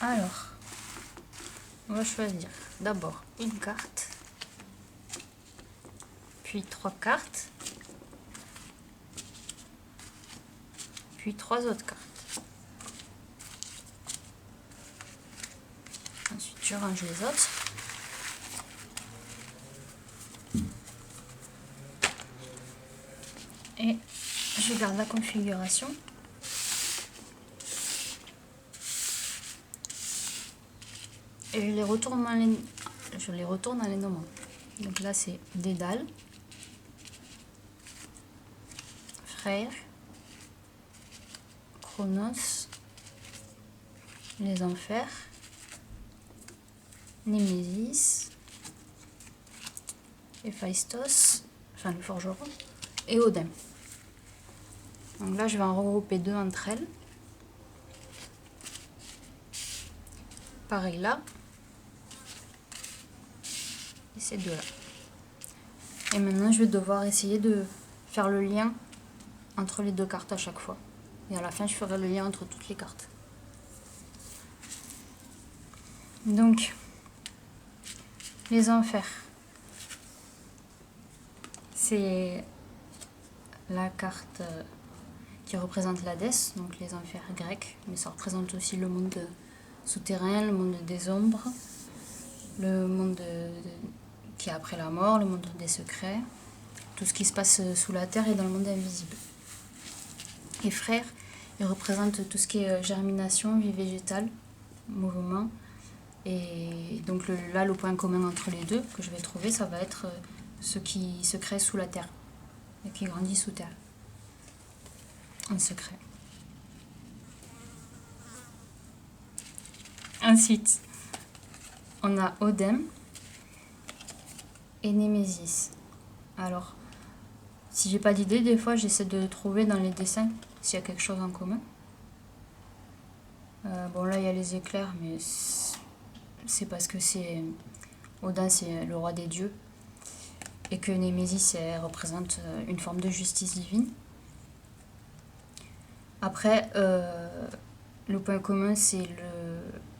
Alors, on va choisir d'abord une carte, puis 3 cartes, puis 3 autres cartes. Ensuite, je range les autres. Et je garde la configuration. Et je les retourne dans les nommants. Donc là, c'est Dédale, Freyr, Chronos, les Enfers, Némésis, Héphaïstos, enfin le forgeron, et Odin. Donc là, je vais en regrouper 2 entre elles. Pareil là. Et ces 2 là. Et maintenant, je vais devoir essayer de faire le lien entre les 2 cartes à chaque fois. Et à la fin, je ferai le lien entre toutes les cartes. Donc, les Enfers. C'est la carte qui représente l'Hadès, donc les enfers grecs, mais ça représente aussi le monde souterrain, le monde des ombres, le monde qui est après la mort, le monde des secrets, tout ce qui se passe sous la terre et dans le monde invisible. Et Freyr, il représente tout ce qui est germination, vie végétale, mouvement. Et donc là, le point commun entre les deux que je vais trouver, ça va être ce qui se crée sous la terre et qui grandit sous terre, en secret. Ensuite, on a Odin et Némésis. Alors, si j'ai pas d'idée, des fois j'essaie de trouver dans les dessins s'il y a quelque chose en commun. Bon, là il y a les éclairs, mais c'est parce que Odin, c'est le roi des dieux, et que Némésis représente une forme de justice divine. Après, le point commun, c'est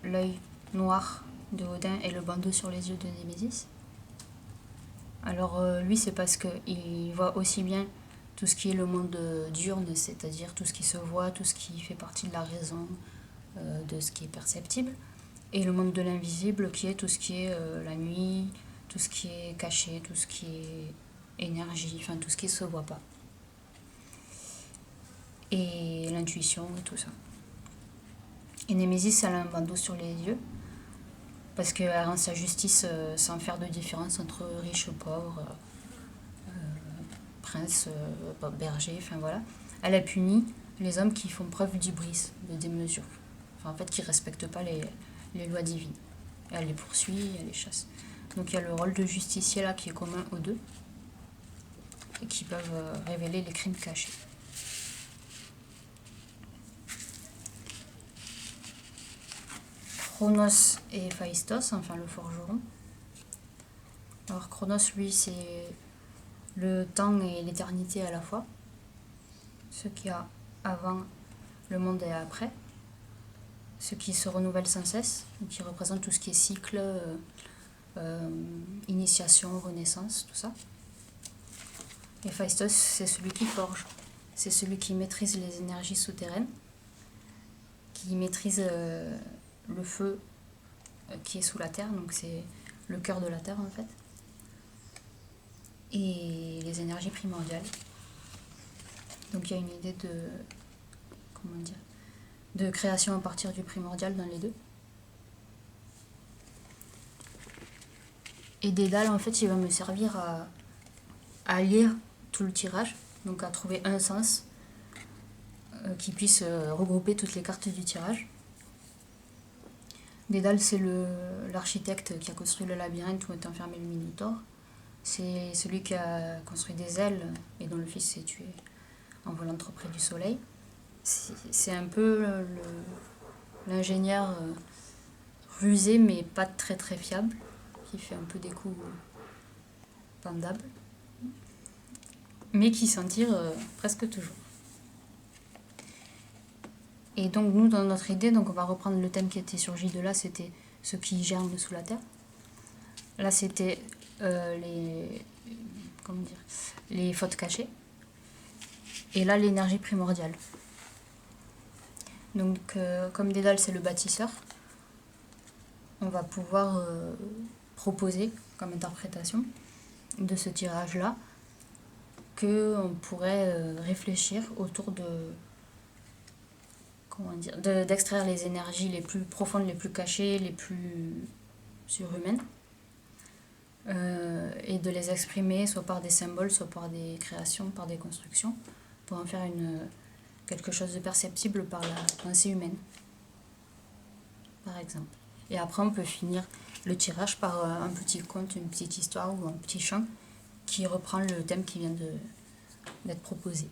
l'œil noir de Odin et le bandeau sur les yeux de Némésis. Alors lui, c'est parce qu'il voit aussi bien tout ce qui est le monde diurne, c'est-à-dire tout ce qui se voit, tout ce qui fait partie de la raison, de ce qui est perceptible, et le monde de l'invisible qui est tout ce qui est la nuit, tout ce qui est caché, tout ce qui est énergie, enfin tout ce qui ne se voit pas. Et l'intuition et tout ça. Et Némésis, elle a un bandeau sur les yeux, parce qu'elle rend sa justice sans faire de différence entre riches, pauvres, princes, bergers, enfin voilà. Elle a puni les hommes qui font preuve d'hybris, de démesure. Enfin, en fait, qui ne respectent pas les lois divines. Et elle les poursuit, elle les chasse. Donc il y a le rôle de justicier là qui est commun aux deux, et qui peuvent révéler les crimes cachés. Chronos et Héphaïstos, enfin le forgeron. Alors Chronos, lui, c'est le temps et l'éternité à la fois. Ce qu'il y a avant le monde et après. Ce qui se renouvelle sans cesse, qui représente tout ce qui est cycle, initiation, renaissance, tout ça. Héphaïstos, c'est celui qui forge. C'est celui qui maîtrise les énergies souterraines, qui maîtrise le feu qui est sous la terre, donc c'est le cœur de la terre en fait, et les énergies primordiales. Donc il y a une idée de création à partir du primordial dans les deux. Et Dédale, en fait, il va me servir à lire tout le tirage, donc à trouver un sens qui puisse regrouper toutes les cartes du tirage. Dédale, c'est l'architecte qui a construit le labyrinthe où est enfermé le Minotaure. C'est celui qui a construit des ailes et dont le fils s'est tué en volant trop près du soleil. C'est un peu l'ingénieur rusé mais pas très très fiable, qui fait un peu des coups pendables, mais qui s'en tire presque toujours. Et donc nous, dans notre idée, donc on va reprendre le thème qui était sur J2là, c'était ce qui germe sous la terre. Là, c'était comment dire, les fautes cachées. Et là, l'énergie primordiale. Donc, comme Dédale, c'est le bâtisseur, on va pouvoir proposer comme interprétation de ce tirage-là qu'on pourrait réfléchir autour de, comment dire, d'extraire les énergies les plus profondes, les plus cachées, les plus surhumaines, et de les exprimer soit par des symboles, soit par des créations, par des constructions, pour en faire quelque chose de perceptible par la pensée humaine, par exemple. Et après, on peut finir le tirage par un petit conte, une petite histoire ou un petit chant qui reprend le thème qui vient d'être proposé.